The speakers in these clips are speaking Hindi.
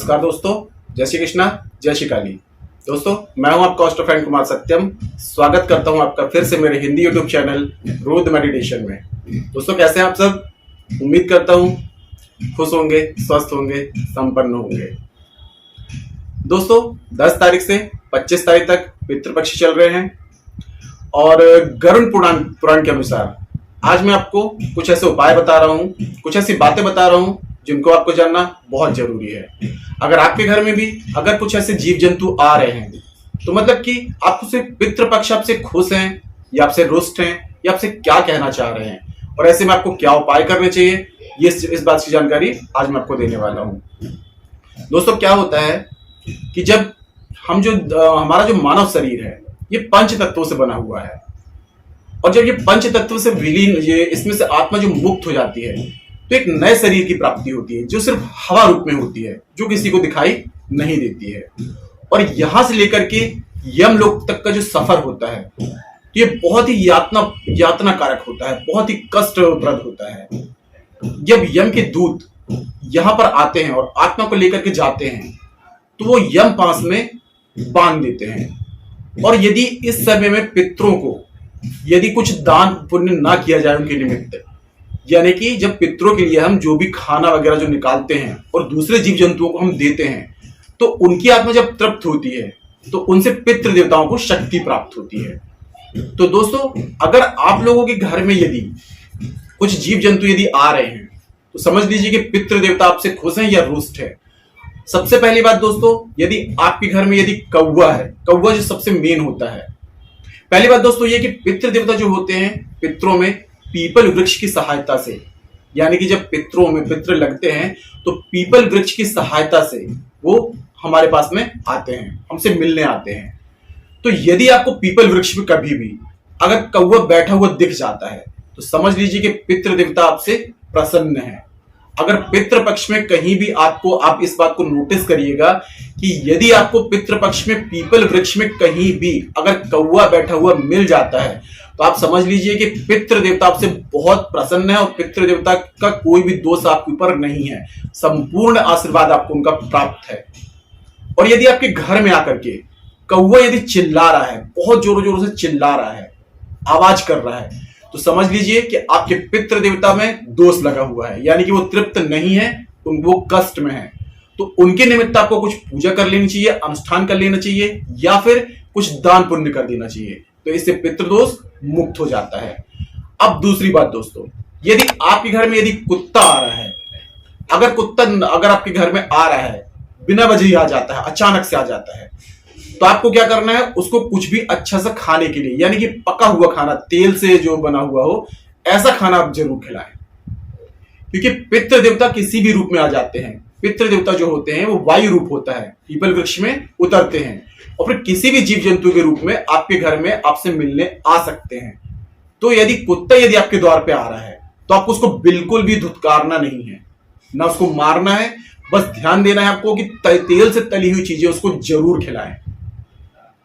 नमस्कार दोस्तों, जय श्री कृष्णा, जय श्री काली। दोस्तों, मैं हूं आपका होस्ट फ्रेंड कुमार सत्यम। स्वागत करता हूं आपका फिर से मेरे हिंदी यूट्यूब चैनल रोज मेडिटेशन में। दोस्तों, कैसे हैं आप सब? उम्मीद करता हूं खुश होंगे, स्वस्थ होंगे, संपन्न होंगे। दोस्तों, 10 तारीख से 25 तारीख तक पितृपक्ष चल रहे हैं और गरुड़ पुराण के अनुसार आज मैं आपको कुछ ऐसे उपाय बता रहा हूं, कुछ ऐसी बातें बता रहा हूं जिनको आपको जानना बहुत जरूरी है। अगर आपके घर में भी अगर कुछ ऐसे जीव जंतु आ रहे हैं तो मतलब कि आपसे पितृपक्ष आपसे खुश हैं या आपसे रुष्ट हैं या आपसे क्या कहना चाह रहे हैं और ऐसे में आपको क्या उपाय करने चाहिए, ये इस बात की जानकारी आज मैं आपको देने वाला हूं। दोस्तों, क्या होता है कि जब हम हमारा जो मानव शरीर है ये पंच तत्वों से बना हुआ है और जब ये पंच तत्व से विलीन इसमें से आत्मा जो मुक्त हो जाती है तो एक नए शरीर की प्राप्ति होती है जो सिर्फ हवा रूप में होती है, जो किसी को दिखाई नहीं देती है। और यहां से लेकर के यम लोक तक का जो सफर होता है तो ये बहुत ही यातना कारक होता है, बहुत ही कष्टप्रद होता है। जब यम के दूत यहां पर आते हैं और आत्मा को लेकर के जाते हैं तो वो यम पास में बांध देते हैं। और यदि इस समय में पितरों को यदि कुछ दान पुण्य ना किया जाए उनके निमित्त, यानी कि जब पितरों के लिए हम जो भी खाना वगैरह जो निकालते हैं और दूसरे जीव जंतुओं को हम देते हैं तो उनकी आत्मा जब तृप्त होती है तो उनसे पितृ देवताओं को शक्ति प्राप्त होती है। तो दोस्तों, अगर आप लोगों के घर में यदि कुछ जीव जंतु यदि आ रहे हैं तो समझ लीजिए कि पितृ देवता आपसे खुश हैं या रुष्ट है। सबसे पहली बात दोस्तों, यदि आपके घर में यदि कौवा है, कौवा जो सबसे मेन होता है, पहली बात दोस्तों ये कि पितृ देवता जो होते हैं पितरों में पीपल वृक्ष की सहायता से, यानी कि जब पितरों में पितृ लगते हैं तो पीपल वृक्ष की सहायता से वो हमारे पास में आते हैं, हमसे मिलने आते हैं। तो यदि आपको पीपल वृक्ष में कभी भी अगर कौवा बैठा हुआ दिख जाता है तो समझ लीजिए कि पितृ देवता आपसे प्रसन्न है। अगर पितृ पक्ष में कहीं भी आप इस बात को नोटिस करिएगा कि यदि आपको पितृ पक्ष में पीपल वृक्ष में कहीं भी अगर कौवा बैठा हुआ मिल जाता है तो आप समझ लीजिए कि पितृ देवता आपसे बहुत प्रसन्न है और पितृ देवता का कोई भी दोष आपके ऊपर नहीं है, संपूर्ण आशीर्वाद आपको उनका प्राप्त है। और यदि आपके घर में आकर के कौवा यदि चिल्ला रहा है, बहुत जोरों जोरों से चिल्ला रहा है, आवाज कर रहा है, तो समझ लीजिए कि आपके पितृ देवता में दोष लगा हुआ है, यानी कि वो तृप्त नहीं है, वो कष्ट में है। तो उनके निमित्त आपको कुछ पूजा कर लेनी चाहिए, अनुष्ठान कर लेना चाहिए या फिर कुछ दान पुण्य कर देना चाहिए, तो इससे पितृदोष मुक्त हो जाता है। अब दूसरी बात दोस्तों, यदि आपके घर में यदि कुत्ता आ रहा है, अगर कुत्ता अगर आपके घर में आ रहा है, बिना वजह ही आ जाता है, अचानक से आ जाता है, तो आपको क्या करना है, उसको कुछ भी अच्छा सा खाने के लिए, यानी कि पका हुआ खाना, तेल से जो बना हुआ हो, ऐसा खाना आप जरूर खिलाएं। क्योंकि पितृ देवता किसी भी रूप में आ जाते हैं। पितृ देवता जो होते हैं वो वायु रूप होता है, पीपल वृक्ष में उतरते हैं और फिर किसी भी जीव जंतु के रूप में आपके घर में आपसे मिलने आ सकते हैं। तो यदि कुत्ता यदि आपके द्वार पे आ रहा है तो आपको उसको बिल्कुल भी धुतकारना नहीं है, ना उसको मारना है, बस ध्यान देना है आपको कि तेल से तली हुई चीजें उसको जरूर खिलाएं।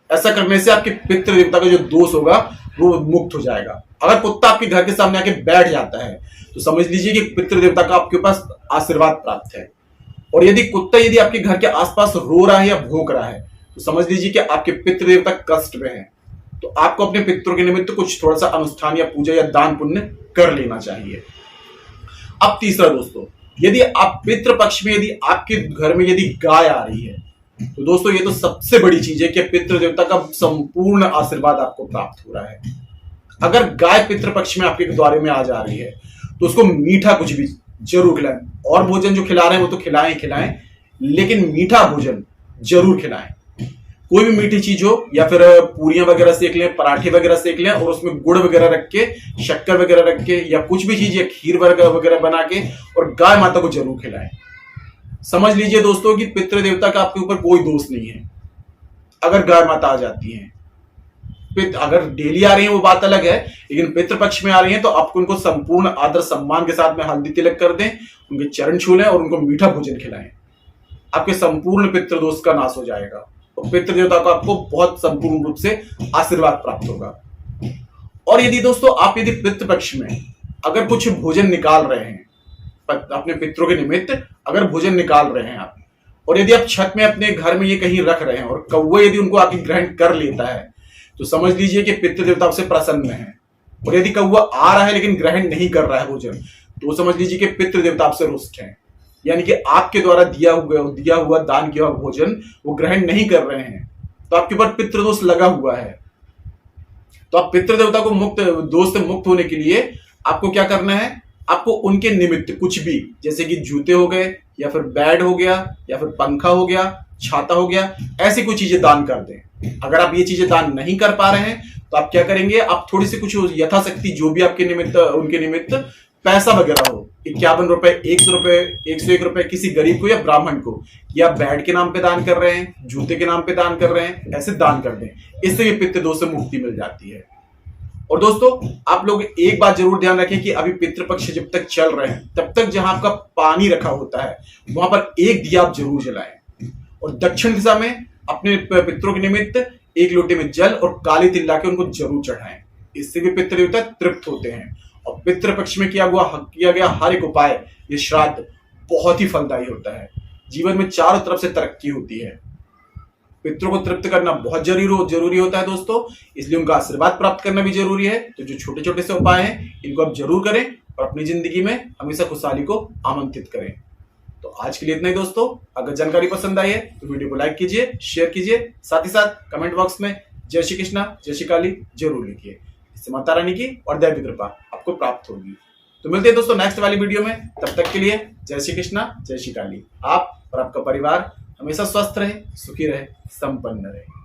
ऐसा करने से आपके पितृ देवता का जो दोष होगा वो मुक्त हो जाएगा। अगर कुत्ता आपके घर के सामने आके बैठ जाता है तो समझ लीजिए कि पितृ देवता का आपके पास आशीर्वाद प्राप्त है। और यदि कुत्ता यदि आपके घर के आसपास रो रहा है या भौंक रहा है तो समझ लीजिए कि आपके पितृ देवता कष्ट में है। तो आपको अपने पितरों के निमित्त कुछ थोड़ा सा अनुष्ठान या पूजा या दान पुण्य कर लेना चाहिए। अब तीसरा दोस्तों, यदि आप पितृ पक्ष में यदि आपके घर में यदि गाय आ रही है तो दोस्तों ये तो सबसे बड़ी चीज है कि पितृ देवता का संपूर्ण आशीर्वाद आपको प्राप्त हो रहा है। अगर गाय पितृ पक्ष में आपके द्वारे में आ जा रही है तो उसको मीठा कुछ भी जरूर खिलाएं। और भोजन जो खिला रहे हैं वो तो खिलाएं ही खिलाएं, लेकिन मीठा भोजन जरूर खिलाएं। कोई भी मीठी चीज हो या फिर पूरियां वगैरह सेक लें, पराठे वगैरह सेक लें और उसमें गुड़ वगैरह रख के, शक्कर वगैरह रख के या कुछ भी चीज या खीर वगैरह बना के और गाय माता को जरूर खिलाएं। समझ लीजिए दोस्तों कि पितृ देवता का आपके ऊपर कोई दोष नहीं है। अगर गाय माता आ जाती है, अगर डेली आ रही है वो बात अलग है, लेकिन पितृपक्ष में आ रही है तो आपको उनको संपूर्ण आदर सम्मान के साथ में हल्दी तिलक कर दें, उनके चरण छू लें और उनको मीठा भोजन खिलाएं। आपके संपूर्ण पितृ दोष का नाश हो जाएगा और पितृ देवता को आपको बहुत संपूर्ण रूप से आशीर्वाद प्राप्त होगा। और यदि दोस्तों आप यदि पितृपक्ष में अगर कुछ भोजन निकाल रहे हैं अपने पितरों के निमित्त, अगर भोजन निकाल रहे हैं आप और यदि आप छत में अपने घर में ये कहीं रख रहे हैं और कौवा यदि उनको आके ग्रहण कर लेता है तो समझ लीजिए कि पितृ देवता आपसे प्रसन्न है। और यदि कौवा आ रहा है लेकिन ग्रहण नहीं कर रहा है भोजन, तो समझ लीजिए कि पितृ देवता आपसे रुष्ट हैं, यानी कि आपके द्वारा दिया हुआ दान किया हुआ भोजन वो ग्रहण नहीं कर रहे हैं, तो आपके ऊपर पितृदोष लगा हुआ है। तो आप पितृ देवता को दोष से मुक्त होने के लिए आपको क्या करना है, आपको उनके निमित्त कुछ भी, जैसे कि जूते हो गए या फिर बेड हो गया या फिर पंखा हो गया, छाता हो गया, ऐसी कोई चीजें दान कर दें। अगर आप ये चीजें दान नहीं कर पा रहे हैं तो आप क्या करेंगे, आप थोड़ी सी कुछ यथाशक्ति जो भी आपके निमित्त उनके निमित्त पैसा वगैरह हो, 51 रुपए, 100 रुपए, 101 रुपए किसी गरीब को या ब्राह्मण को, या बेड के नाम पे दान कर रहे हैं, जूते के नाम पे दान कर रहे हैं, ऐसे दान कर दें। इससे भी पितृ दोष से मुक्ति मिल जाती है। और दोस्तों आप लोग एक बात जरूर ध्यान रखें कि अभी पितृपक्ष जब तक चल रहे हैं तब तक जहां आपका पानी रखा होता है वहां पर एक दिया आप जरूर जलाएं और दक्षिण दिशा में अपने पितरों के निमित्त एक लोटे में जल और काली तिल लाके उनको जरूर चढ़ाएं। इससे भी पितृ देवता तृप्त होते हैं। और पितृपक्ष में किया गया हर एक उपाय, ये श्राद्ध बहुत ही फलदायी होता है। जीवन में चारों तरफ से तरक्की होती है। पितरों को तृप्त करना बहुत जरूरी होता है दोस्तों, इसलिए उनका आशीर्वाद प्राप्त करना भी जरूरी है। तो जो छोटे छोटे से उपाय हैं इनको आप जरूर करें और अपनी जिंदगी में हमेशा खुशहाली को आमंत्रित करें। तो आज के लिए इतना ही दोस्तों। अगर जानकारी पसंद आई है तो वीडियो को लाइक कीजिए, शेयर कीजिए, साथ ही साथ कमेंट बॉक्स में जय श्री कृष्णा, जय श्री काली जरूर लिखिए। इससे माता रानी की और दैवी कृपा आपको प्राप्त होगी। तो मिलते हैं दोस्तों नेक्स्ट वाली वीडियो में। तब तक के लिए जय श्री कृष्णा, जय श्री काली। आप और आपका परिवार हमेशा स्वस्थ रहे, सुखी रहे, संपन्न रहे।